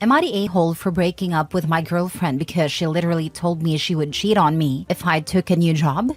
Am I the a-hole for breaking up with my girlfriend because she literally told me she would cheat on me if I took a new job?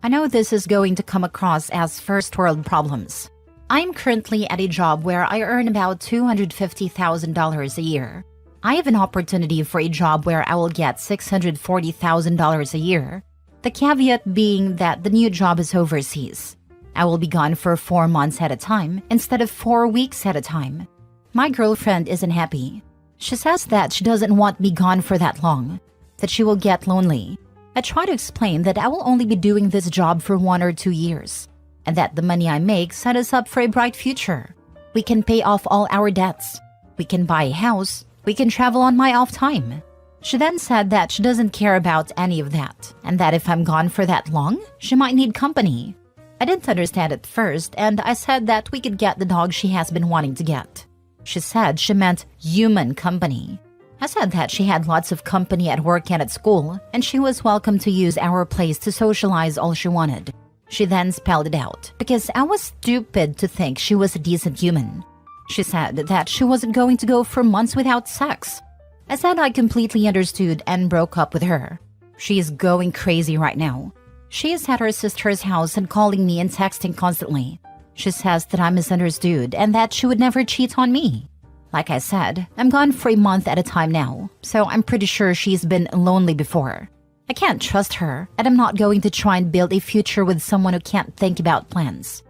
I know this is going to come across as first world problems. I am currently at a job where I earn about $250,000 a year. I have an opportunity for a job where I will get $640,000 a year. The caveat being that the new job is overseas. I will be gone for 4 months at a time instead of 4 weeks at a time. My girlfriend isn't happy. She says that she doesn't want me gone for that long, that she will get lonely. I try to explain that I will only be doing this job for 1 or 2 years, and that the money I make set us up for a bright future. We can pay off all our debts. We can buy a house. We can travel on my off time. She then said that she doesn't care about any of that, and that if I'm gone for that long, she might need company. I didn't understand at first, and I said that we could get the dog she has been wanting to get. She said she meant human company. I said that she had lots of company at work and at school, and she was welcome to use our place to socialize all she wanted. She then spelled it out, because I was stupid to think she was a decent human. She said that she wasn't going to go for months without sex. I said I completely understood and broke up with her. She is going crazy right now. She is at her sister's house and calling me and texting constantly. She says that I misunderstood and that she would never cheat on me. Like I said, I'm gone for a month at a time now, so I'm pretty sure she's been lonely before. I can't trust her, and I'm not going to try and build a future with someone who can't think about plans.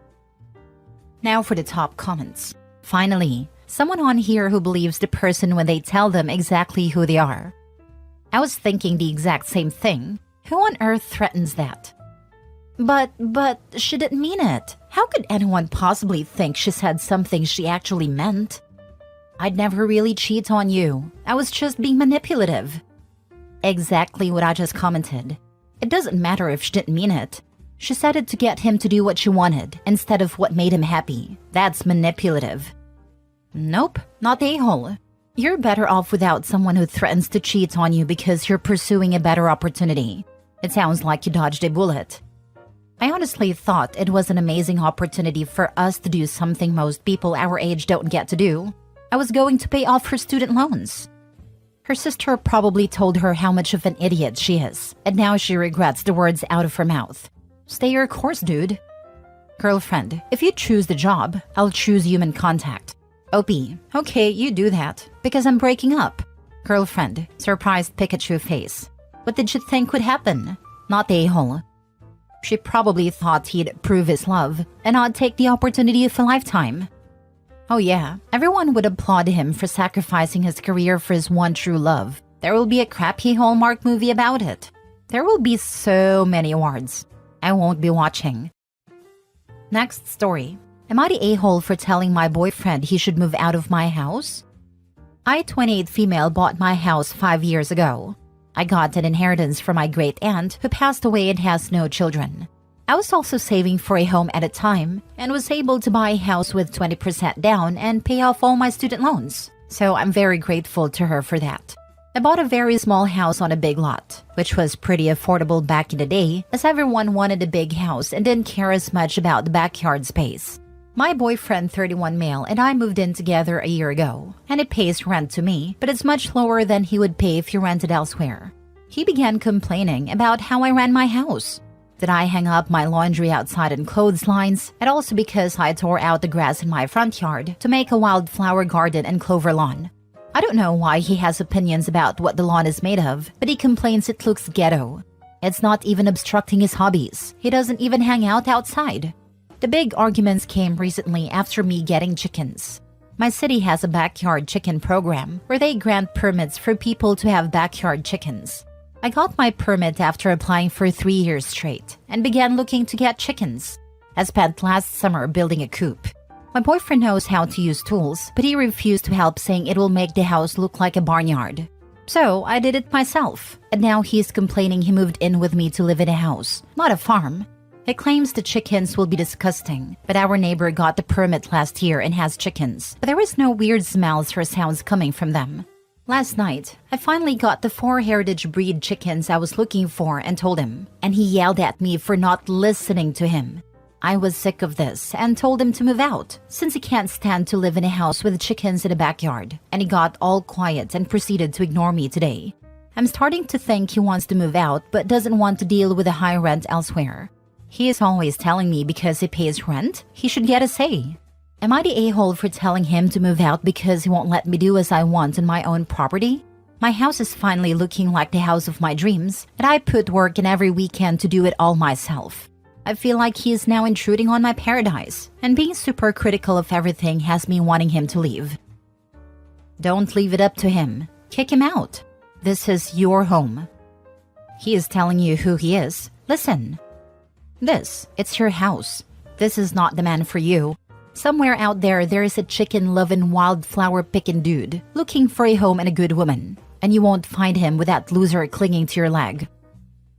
Now for the top comments. Finally, someone on here who believes the person when they tell them exactly who they are. I was thinking the exact same thing. Who on earth threatens that? But she didn't mean it. How could anyone possibly think she said something she actually meant? I'd never really cheat on you. I was just being manipulative. Exactly what I just commented. It doesn't matter if she didn't mean it. She said it to get him to do what she wanted instead of what made him happy. That's manipulative. Nope, not the a-hole. You're better off without someone who threatens to cheat on you because you're pursuing a better opportunity. It sounds like you dodged a bullet. I honestly thought it was an amazing opportunity for us to do something most people our age don't get to do. I was going to pay off her student loans. Her sister probably told her how much of an idiot she is, and now she regrets the words out of her mouth. Stay your course, dude. Girlfriend, if you choose the job, I'll choose human contact. OP, okay, you do that, because I'm breaking up. Girlfriend, surprised Pikachu face. What did you think would happen? Not the a-hole. She probably thought he'd prove his love and not take the opportunity of a lifetime. Oh yeah, everyone would applaud him for sacrificing his career for his one true love. There will be a crappy Hallmark movie about it. There will be so many awards. I won't be watching. Next story. Am I the a-hole for telling my boyfriend he should move out of my house? I, 28 female, bought my house 5 years ago. I got an inheritance from my great-aunt who passed away and has no children. I was also saving for a home at a time and was able to buy a house with 20% down and pay off all my student loans. So I'm very grateful to her for that. I bought a very small house on a big lot, which was pretty affordable back in the day as everyone wanted a big house and didn't care as much about the backyard space. My boyfriend, 31 male, and I moved in together a year ago, and he pays rent to me, but it's much lower than he would pay if he rented elsewhere. He began complaining about how I ran my house, that I hang up my laundry outside on clotheslines, and also because I tore out the grass in my front yard to make a wildflower garden and clover lawn. I don't know why he has opinions about what the lawn is made of, but he complains it looks ghetto. It's not even obstructing his hobbies. He doesn't even hang out outside. The big arguments came recently after me getting chickens. My city has a backyard chicken program where they grant permits for people to have backyard chickens. I got my permit after applying for 3 years straight and began looking to get chickens. I spent last summer building a coop. My boyfriend knows how to use tools, but he refused to help, saying it will make the house look like a barnyard. So I did it myself, and now he's complaining he moved in with me to live in a house, not a farm. He claims the chickens will be disgusting, but our neighbor got the permit last year and has chickens, but there is no weird smells or sounds coming from them. Last night, I finally got the 4 heritage breed chickens I was looking for and told him, and he yelled at me for not listening to him. I was sick of this and told him to move out since he can't stand to live in a house with chickens in the backyard, and he got all quiet and proceeded to ignore me today. I'm starting to think he wants to move out but doesn't want to deal with the high rent elsewhere. He is always telling me because he pays rent, he should get a say. Am I the a-hole for telling him to move out because he won't let me do as I want on my own property? My house is finally looking like the house of my dreams, and I put work in every weekend to do it all myself. I feel like he is now intruding on my paradise, and being super critical of everything has me wanting him to leave. Don't leave it up to him. Kick him out. This is your home. He is telling you who he is. Listen. It's your house. This is not the man for you. Somewhere out there is a chicken-loving, wildflower-picking dude looking for a home and a good woman, and you won't find him with that loser clinging to your leg.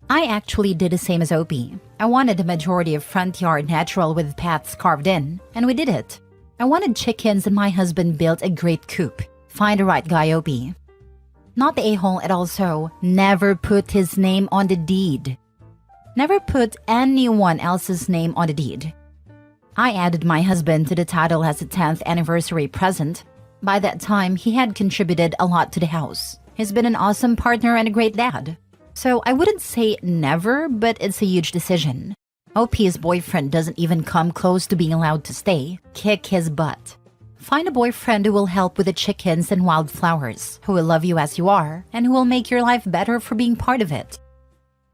I actually did the same as Opie. I wanted a majority of front yard natural with paths carved in, and we did it. I wanted chickens and my husband built a great coop. Find the right guy, Opie. Not the a-hole at all, so never put his name on the deed. Never put anyone else's name on the deed. I added my husband to the title as a 10th anniversary present. By that time, he had contributed a lot to the house. He's been an awesome partner and a great dad. So I wouldn't say never, but it's a huge decision. OP's boyfriend doesn't even come close to being allowed to stay. Kick his butt. Find a boyfriend who will help with the chickens and wildflowers, who will love you as you are, and who will make your life better for being part of it.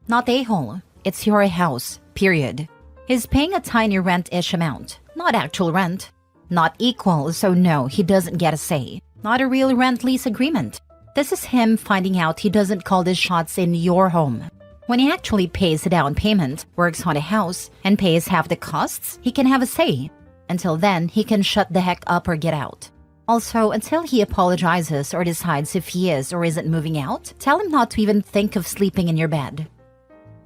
Not the a-hole. It's your house, period. He's paying a tiny rent-ish amount, not actual rent. Not equal, so no, he doesn't get a say. Not a real rent-lease agreement. This is him finding out he doesn't call the shots in your home. When he actually pays the down payment, works on a house, and pays half the costs, he can have a say. Until then, he can shut the heck up or get out. Also, until he apologizes or decides if he is or isn't moving out, tell him not to even think of sleeping in your bed.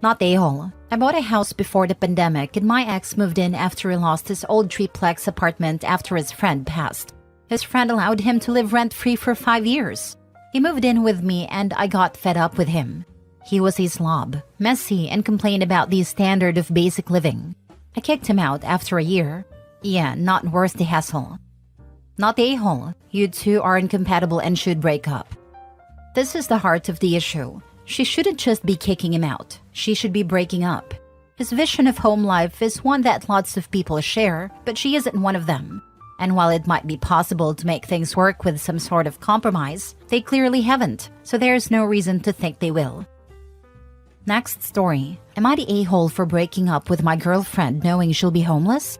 Not the a-hole. I bought a house before the pandemic and my ex moved in after he lost his old triplex apartment after his friend passed. His friend allowed him to live rent-free for 5 years. He moved in with me and I got fed up with him. He was a slob, messy, and complained about the standard of basic living. I kicked him out after a year. Yeah, not worth the hassle. Not the a-hole. You two are incompatible and should break up. This is the heart of the issue. She shouldn't just be kicking him out. She should be breaking up. His vision of home life is one that lots of people share, but she isn't one of them. And while it might be possible to make things work with some sort of compromise, they clearly haven't, so there's no reason to think they will. Next story. Am I the a-hole for breaking up with my girlfriend knowing she'll be homeless?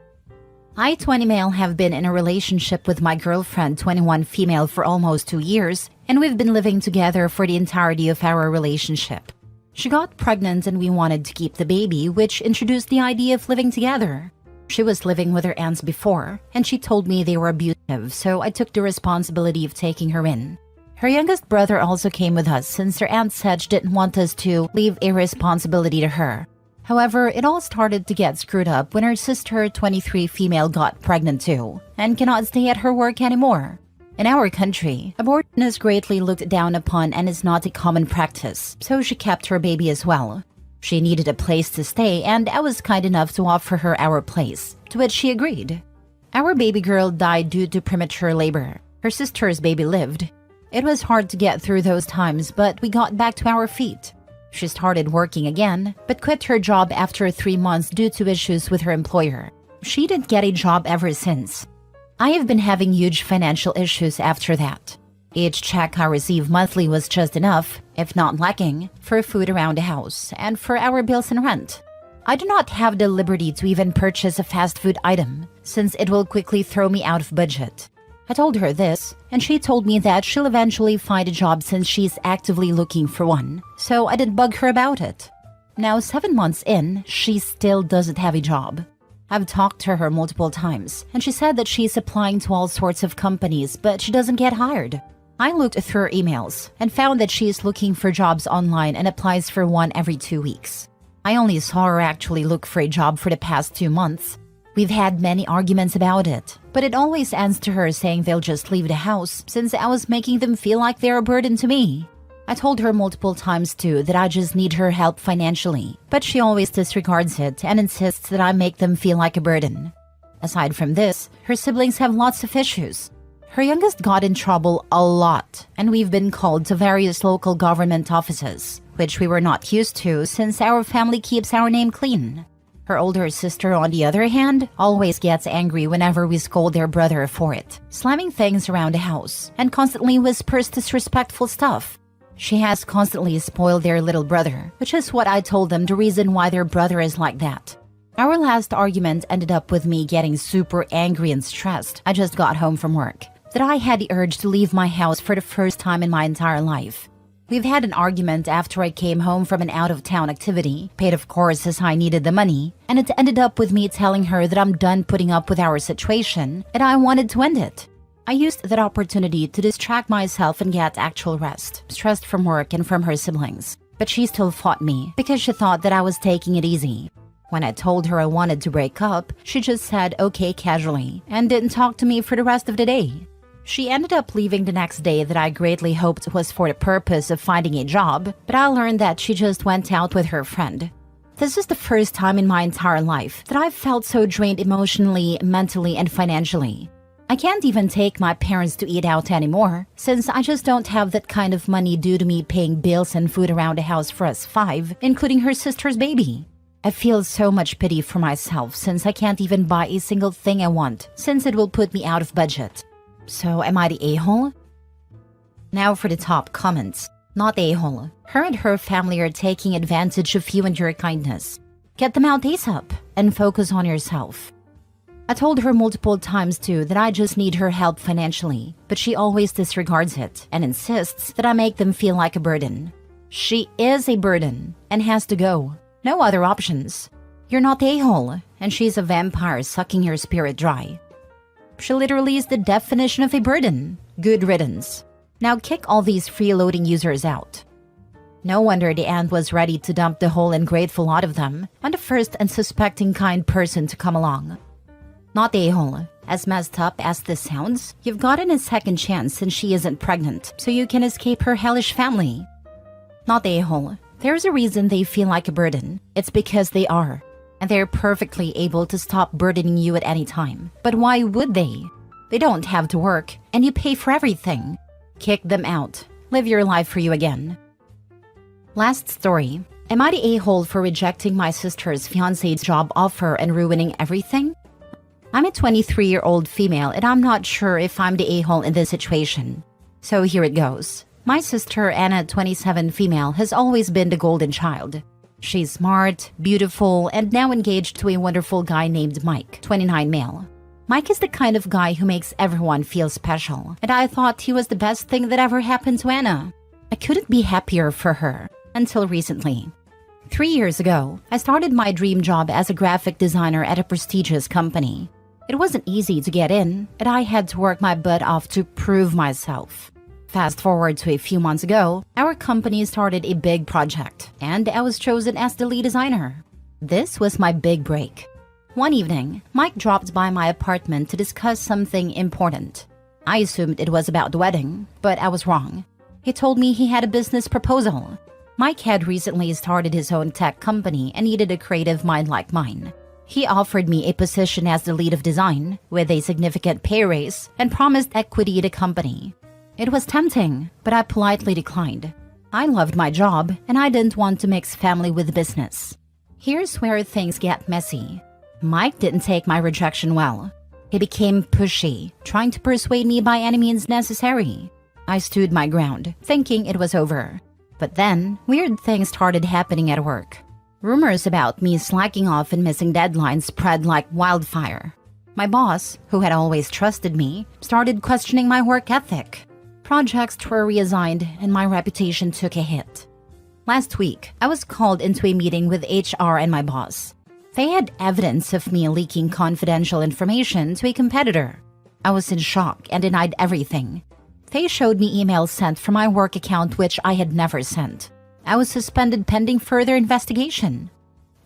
I, 20 male, have been in a relationship with my girlfriend, 21 female, for almost 2 years, and we've been living together for the entirety of our relationship. She got pregnant and we wanted to keep the baby, which introduced the idea of living together. She was living with her aunts before, and she told me they were abusive, so I took the responsibility of taking her in. Her youngest brother also came with us since her aunt said she didn't want us to leave a responsibility to her. However, it all started to get screwed up when her sister, 23 female, got pregnant too, and cannot stay at her work anymore. In our country, abortion is greatly looked down upon and is not a common practice, so she kept her baby as well. She needed a place to stay, and I was kind enough to offer her our place, to which she agreed. Our baby girl died due to premature labor. Her sister's baby lived. It was hard to get through those times, but we got back to our feet. She started working again, but quit her job after 3 months due to issues with her employer. She didn't get a job ever since. I have been having huge financial issues after that. Each check I receive monthly was just enough, if not lacking, for food around the house and for our bills and rent. I do not have the liberty to even purchase a fast food item, since it will quickly throw me out of budget. I told her this, and she told me that she'll eventually find a job since she's actively looking for one, so I didn't bug her about it. Now 7 months in, she still doesn't have a job. I've talked to her multiple times, and she said that she's applying to all sorts of companies, but she doesn't get hired. I looked through her emails and found that she is looking for jobs online and applies for one every 2 weeks. I only saw her actually look for a job for the past 2 months. We've had many arguments about it, but it always ends to her saying they'll just leave the house since I was making them feel like they're a burden to me. I told her multiple times too that I just need her help financially, but she always disregards it and insists that I make them feel like a burden. Aside from this, her siblings have lots of issues. Her youngest got in trouble a lot, and we've been called to various local government offices, which we were not used to since our family keeps our name clean. Her older sister, on the other hand, always gets angry whenever we scold their brother for it, slamming things around the house, and constantly whispers disrespectful stuff. She has constantly spoiled their little brother, which is what I told them the reason why their brother is like that. Our last argument ended up with me getting super angry and stressed. I just got home from work, that I had the urge to leave my house for the first time in my entire life. We've had an argument after I came home from an out-of-town activity, paid of course as I needed the money, and it ended up with me telling her that I'm done putting up with our situation and I wanted to end it. I used that opportunity to distract myself and get actual rest, stressed from work and from her siblings. But she still fought me because she thought that I was taking it easy. When I told her I wanted to break up, she just said okay casually and didn't talk to me for the rest of the day. She ended up leaving the next day that I greatly hoped was for the purpose of finding a job, but I learned that she just went out with her friend. This is the first time in my entire life that I've felt so drained emotionally, mentally, and financially. I can't even take my parents to eat out anymore, since I just don't have that kind of money due to me paying bills and food around the house for us 5, including her sister's baby. I feel so much pity for myself since I can't even buy a single thing I want, since it will put me out of budget. So am I the a-hole? Now for the top comments. Not a-hole. Her and her family are taking advantage of you and your kindness. Get them out ASAP and focus on yourself. I told her multiple times too that I just need her help financially, but she always disregards it and insists that I make them feel like a burden. She is a burden and has to go. No other options. You're not the a-hole, and she's a vampire sucking your spirit dry. She literally is the definition of a burden. Good riddance. Now kick all these freeloading users out. No wonder the aunt was ready to dump the whole ungrateful lot of them on the first unsuspecting kind person to come along. Not the a-hole. As messed up as this sounds, you've gotten a second chance since she isn't pregnant, so you can escape her hellish family. Not the a-hole. There's a reason they feel like a burden. It's because they are. And they're perfectly able to stop burdening you at any time. But why would they? They don't have to work, and you pay for everything. Kick them out. Live your life for you again. Last story. Am I the a-hole for rejecting my sister's fiance's job offer and ruining everything? I'm a 23-year-old female, and I'm not sure if I'm the a-hole in this situation. So here it goes. My sister, Anna, 27 female, has always been the golden child. She's smart, beautiful, and now engaged to a wonderful guy named Mike, 29 male. Mike is the kind of guy who makes everyone feel special, and I thought he was the best thing that ever happened to Anna. I couldn't be happier for her, until recently. 3 years ago, I started my dream job as a graphic designer at a prestigious company. It wasn't easy to get in, and I had to work my butt off to prove myself. Fast forward to a few months ago, our company started a big project, and I was chosen as the lead designer. This was my big break. One evening, Mike dropped by my apartment to discuss something important. I assumed it was about the wedding, but I was wrong. He told me he had a business proposal. Mike had recently started his own tech company and needed a creative mind like mine. He offered me a position as the lead of design, with a significant pay raise, and promised equity in the company. It was tempting, but I politely declined. I loved my job, and I didn't want to mix family with business. Here's where things get messy. Mike didn't take my rejection well. He became pushy, trying to persuade me by any means necessary. I stood my ground, thinking it was over. But then, weird things started happening at work. Rumors about me slacking off and missing deadlines spread like wildfire. My boss, who had always trusted me, started questioning my work ethic. Projects were reassigned, and my reputation took a hit. Last week, I was called into a meeting with HR and my boss. They had evidence of me leaking confidential information to a competitor. I was in shock and denied everything. They showed me emails sent from my work account which I had never sent. I was suspended pending further investigation.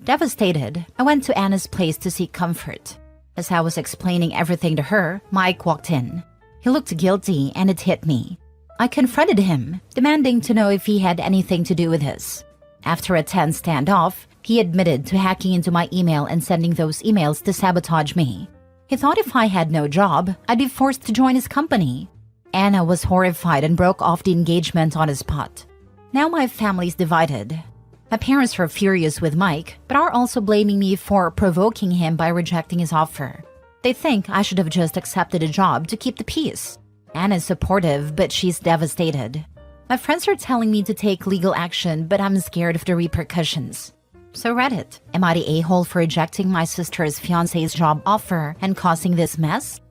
Devastated, I went to Anna's place to seek comfort. As I was explaining everything to her, Mike walked in. He looked guilty and it hit me. I confronted him, demanding to know if he had anything to do with this. After a tense standoff, he admitted to hacking into my email and sending those emails to sabotage me. He thought if I had no job, I'd be forced to join his company. Anna was horrified and broke off the engagement on the spot. Now my family's divided. My parents are furious with Mike, but are also blaming me for provoking him by rejecting his offer. They think I should have just accepted a job to keep the peace. Anna's supportive, but she's devastated. My friends are telling me to take legal action, but I'm scared of the repercussions. So Reddit, am I the a-hole for rejecting my sister's fiance's job offer and causing this mess?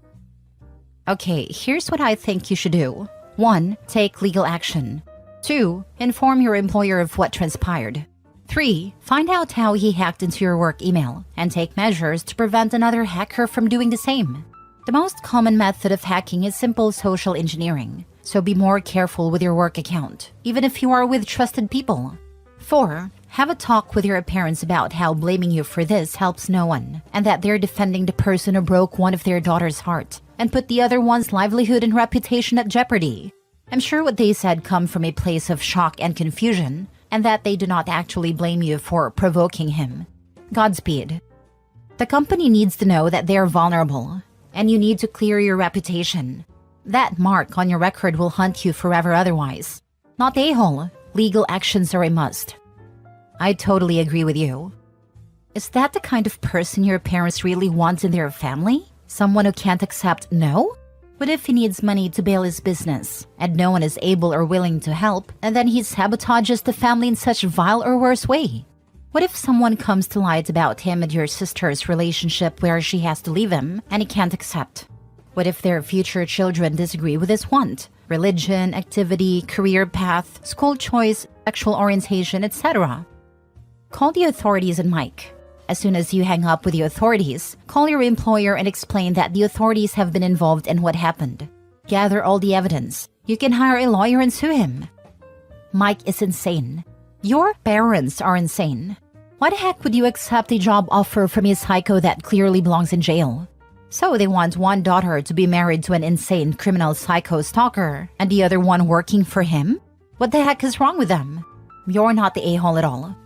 Okay, here's what I think you should do. 1. Take legal action. 2. Inform your employer of what transpired. 3. Find out how he hacked into your work email and take measures to prevent another hacker from doing the same. The most common method of hacking is simple social engineering, so be more careful with your work account, even if you are with trusted people. 4. Have a talk with your parents about how blaming you for this helps no one, and that they're defending the person who broke one of their daughter's heart and put the other one's livelihood and reputation at jeopardy. I'm sure what they said come from a place of shock and confusion, and that they do not actually blame you for provoking him. Godspeed. The company needs to know that they are vulnerable, and you need to clear your reputation. That mark on your record will haunt you forever otherwise. Not a-hole. Legal actions are a must. I totally agree with you. Is that the kind of person your parents really want in their family? Someone who can't accept no? What if he needs money to bail his business, and no one is able or willing to help, and then he sabotages the family in such a vile or worse way? What if someone comes to light about him and your sister's relationship where she has to leave him, and he can't accept? What if their future children disagree with his want? Religion, activity, career path, school choice, sexual orientation, etc. Call the authorities and Mike. As soon as you hang up with the authorities, call your employer and explain that the authorities have been involved in what happened. Gather all the evidence. You can hire a lawyer and sue him. Mike is insane. Your parents are insane. Why the heck would you accept a job offer from a psycho that clearly belongs in jail? So they want one daughter to be married to an insane criminal psycho stalker and the other one working for him? What the heck is wrong with them? You're not the a-hole at all.